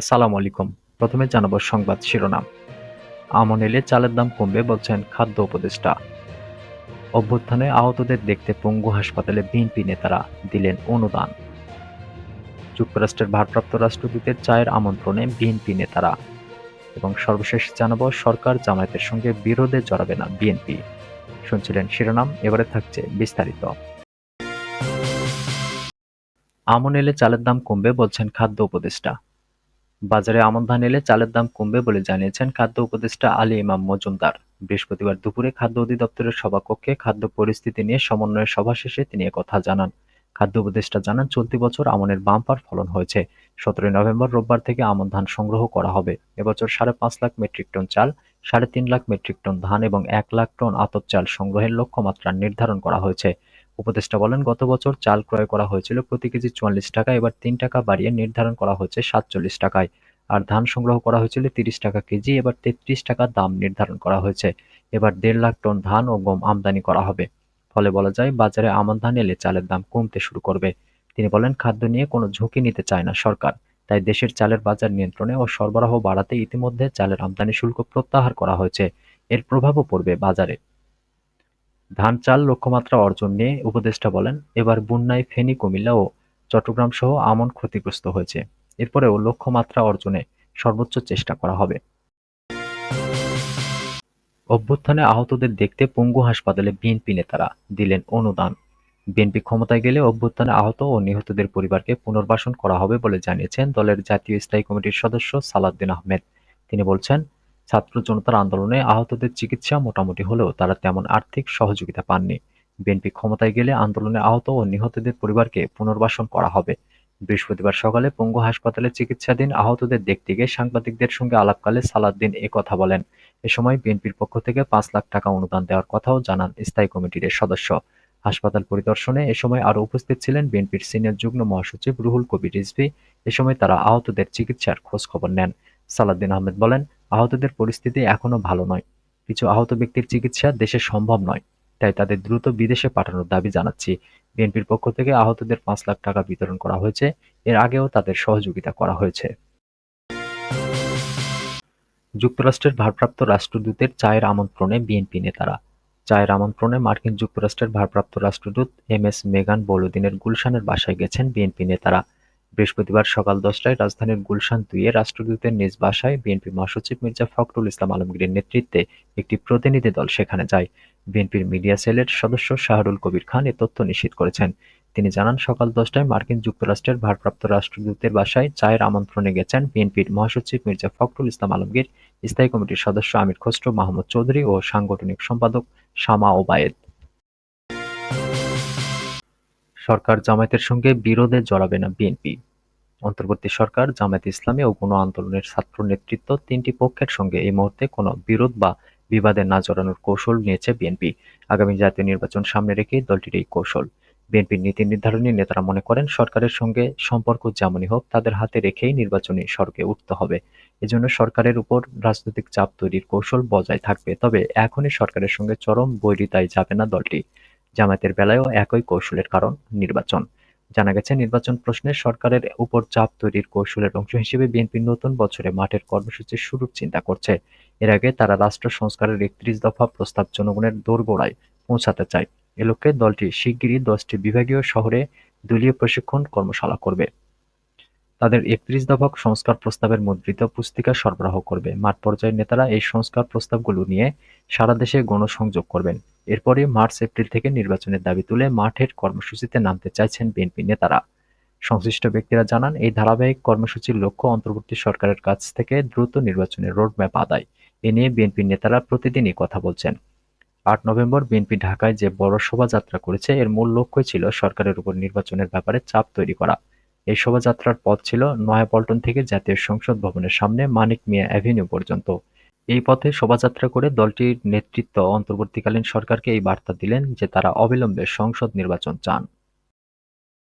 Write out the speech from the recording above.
আসসালামু আলাইকুম। প্রথমে জানাবো সংবাদ শিরোনাম। আমন এলে চালের দাম কমবে বলছেন খাদ্য উপদেষ্টা। অভ্যুত্থানে আহতদের দেখতে পঙ্গু হাসপাতালে বিএনপি নেতারা দিলেন অনুদান। যুক্তরাষ্ট্রের ভারপ্রাপ্ত রাষ্ট্রদূতের চায়ের আমন্ত্রণে বিএনপি নেতারা। এবং সর্বশেষ জানাবো সরকার জামায়াতের সঙ্গে বিরোধে জড়াবে না বিএনপি। শুনছিলেন শিরোনাম, এবারে থাকছে বিস্তারিত। আমন এলে চালের দাম কমবে বলছেন খাদ্য উপদেষ্টা। বাজারে আমন ধান এলে চালের দাম কমবে বলে জানিয়েছেন খাদ্য উপদেষ্টা আলী ইমাম মজুমদার। বৃহস্পতিবার দুপুরে খাদ্য অধিদপ্তরের সভাকক্ষে খাদ্য পরিস্থিতি নিয়ে সমন্বয়ের সভা শেষে তিনি একথা জানান। খাদ্য উপদেষ্টা জানান, চলতি বছর আমনের বাম্পার ফলন হয়েছে। 17 নভেম্বর রোববার থেকে আমন ধান সংগ্রহ করা হবে। এবছর 5.5 লাখ মেট্রিক টন চাল, 3.5 লাখ মেট্রিক টন ধান এবং 1 লাখ টন আতপ চাল সংগ্রহের লক্ষ্যমাত্রা নির্ধারণ করা হয়েছে। উপদেষ্টা বলেন, গত বছর চাল ক্রয় করা হয়েছিল প্রতি কেজি 44 টাকা, এবার 3 টাকা বাড়িয়ে নির্ধারণ করা হয়েছে 47 টাকায়। আর ধান সংগ্রহ করা হয়েছিল 30 টাকা কেজি, এবার 33 টাকা দাম নির্ধারণ করা হয়েছে। এবার 1.5 লাখ টন ধান ও গম আমদানি করা হবে। ফলে বলা যায়, বাজারে আমন ধান এলে চালের দাম কমতে শুরু করবে। তিনি বলেন, খাদ্য নিয়ে কোনো ঝুঁকি নিতে চায় না সরকার। তাই দেশের চালের বাজার নিয়ন্ত্রণে ও সরবরাহ বাড়াতে ইতিমধ্যে চালের আমদানি শুল্ক প্রত্যাহার করা হয়েছে। এর প্রভাবও পড়বে বাজারে। ধান চাল লক্ষ্যমাত্রা অর্জন নিয়ে উপদেষ্টা বলেন, এবার বন্যায় ফেনী, কুমিল্লা ও চট্টগ্রাম সহ আমন ক্ষতিগ্রস্ত হয়েছে। এরপরেও লক্ষ্যমাত্রা অর্জনে সর্বোচ্চ চেষ্টা করা হবে। অভ্যুত্থানে আহতদের দেখতে পঙ্গু হাসপাতালে বিএনপি নেতারা দিলেন অনুদান। বিএনপি ক্ষমতায় গেলে অভ্যুত্থানে আহত ও নিহতদের পরিবারকে পুনর্বাসন করা হবে বলে জানিয়েছেন দলের জাতীয় স্থায়ী কমিটির সদস্য সালাউদ্দিন আহমেদ। তিনি বলছেন, ছাত্র জনতার আন্দোলনে আহতদের চিকিৎসা মোটামুটি হলেও তারা তেমন আর্থিক সহযোগিতা পাননি। বিএনপি ক্ষমতায় গেলে আন্দোলনে আহত ও নিহতদের পরিবারকে পুনর্বাসন করা হবে। বৃহস্পতিবার সকালে পঙ্গু হাসপাতালে চিকিৎসাধীন আহতদের দেখতে গিয়ে সাংবাদিকদের সঙ্গে আলাপকালে সালাউদ্দিন এ কথা বলেন। এ সময় বিএনপির পক্ষ থেকে 5 লাখ টাকা অনুদান দেওয়ার কথাও জানান স্থায়ী কমিটির এ সদস্য। হাসপাতাল পরিদর্শনে এ সময় আরও উপস্থিত ছিলেন বিএনপির সিনিয়র যুগ্ম মহাসচিব রুহুল কবির রিজভী। এ সময় তারা আহতদের চিকিৎসার খোঁজখবর নেন। সালাউদ্দিন আহমেদ বলেন, আহতদের পরিস্থিতি এখনো ভালো নয়। কিছু আহত ব্যক্তির চিকিৎসা দেশে সম্ভব নয়। তাই তাদের দ্রুত বিদেশে পাঠানোর দাবি জানাচ্ছি। বিএনপির পক্ষ থেকে আহতদের 5 লাখ টাকা বিতরণ করা হয়েছে। এর আগেও তাদের সহযোগিতা করা হয়েছে। যুক্তরাষ্ট্রের ভারপ্রাপ্ত রাষ্ট্রদূতের চায়ের আমন্ত্রণে বিএনপি নেতারা। চায়ের আমন্ত্রণে মার্কিন যুক্তরাষ্ট্রের ভারপ্রাপ্ত রাষ্ট্রদূত এমএস মেগান বৌলুদ্দিনের গুলশানের বাসায় গেছেন বিএনপি নেতারা। বৃহস্পতিবার সকাল 10টায় রাজধানীর গুলশান 2-এ রাষ্ট্রদূতের নিজ বাসায় বিএনপি মহাসচিব মির্জা ফখরুল ইসলাম আলমগীরের নেতৃত্বে একটি প্রতিনিধি দল সেখানে যায়। বিএনপির মিডিয়া সেলের সদস্য শাহরুল কবির খান এ তথ্য নিশ্চিত করেছেন। তিনি জানান, সকাল 10টায় মার্কিন যুক্তরাষ্ট্রের ভারপ্রাপ্ত রাষ্ট্রদূতের বাসায় চায়ের আমন্ত্রণে গেছেন বিএনপির মহাসচিব মির্জা ফখরুল ইসলাম আলমগীর, স্থায়ী কমিটির সদস্য আমির খসরু মাহমুদ চৌধুরী ও সাংগঠনিক সম্পাদক শামা ওবায়েদ। সরকার জামায়াতের সঙ্গে বিরোধে জড়াবে না বিএনপি। অন্তর্বর্তী সরকার, জামায়াতে ইসলামী ও গণ আন্দোলনের ছাত্র নেতৃত্ব তিনটি পক্ষের সঙ্গে এই মুহূর্তে কোনো বিরোধ বা বিবাদে না জড়ানোর কৌশল নিয়েছে বিএনপি। আগামী জাতীয় নির্বাচন সামনে রেখেই দলটির এই কৌশল। বিএনপির নীতি নির্ধারণী নেতারা মনে করেন, সরকারের সঙ্গে সম্পর্ক যেমনই হোক তাদের হাতে রেখেই নির্বাচনী সড়কে উঠতে হবে। এজন্য সরকারের উপর রাজনৈতিক চাপ তৈরির কৌশল বজায় থাকবে। তবে এখনই সরকারের সঙ্গে চরম বৈরিতায় যাবে না দলটি। জামায়াতের বেলায়ও একই কৌশলের কারণ নির্বাচন। জানা গেছে, নির্বাচন প্রশ্নে সরকারের উপর চাপ তৈরির কৌশলের অংশ হিসেবে বিএনপি নতুন বছরে মাঠের কর্মসূচি শুরুর চিন্তা করছে। এর আগে তারা রাষ্ট্র সংস্কারের 31 দফা প্রস্তাব জনগণের দোরগোড়ায় পৌঁছাতে চায়। এ লক্ষ্যে দলটি শিগগিরই 10টি বিভাগীয় শহরে দলীয় প্রশিক্ষণ কর্মশালা করবে। তাদের 31 দফা সংস্কার প্রস্তাবের মুদ্রিত পুস্তিকা সরবরাহ করবে। মাঠ পর্যায়ের নেতারা এই সংস্কার প্রস্তাবগুলো নিয়ে সারা দেশে গণসংযোগ করবেন। এরপরই মার্চ-এপ্রিল থেকে নির্বাচনের দাবি তুলে মাঠের কর্মসূচিতে নামতে চাইছেন বিএনপি নেতারা। সংশ্লিষ্ট ব্যক্তিরা জানান, এই ধারাবাহিক কর্মসূচির লক্ষ্য অন্তর্বর্তী সরকারের কাছ থেকে দ্রুত নির্বাচনের রোডম্যাপ আদায়। এ নিয়ে বিএনপির নেতারা প্রতিদিনই কথা বলছেন। 8 নভেম্বর বিএনপি ঢাকায় যে বড় শোভাযাত্রা করেছে, এর মূল লক্ষ্যই ছিল সরকারের উপর নির্বাচনের ব্যাপারে চাপ তৈরি করা। এই শোভাযাত্রার পথ ছিল নয়াপল্টন থেকে জাতীয় সংসদ ভবনের সামনে মানিক মিয়া অ্যাভিনিউ পর্যন্ত। এই পথে শোভাযাত্রা করে দলটির নেতৃত্ব অন্তর্বর্তীকালীন সরকারকে এই বার্তা দিলেন যে তারা অবিলম্বে সংসদ নির্বাচন চান।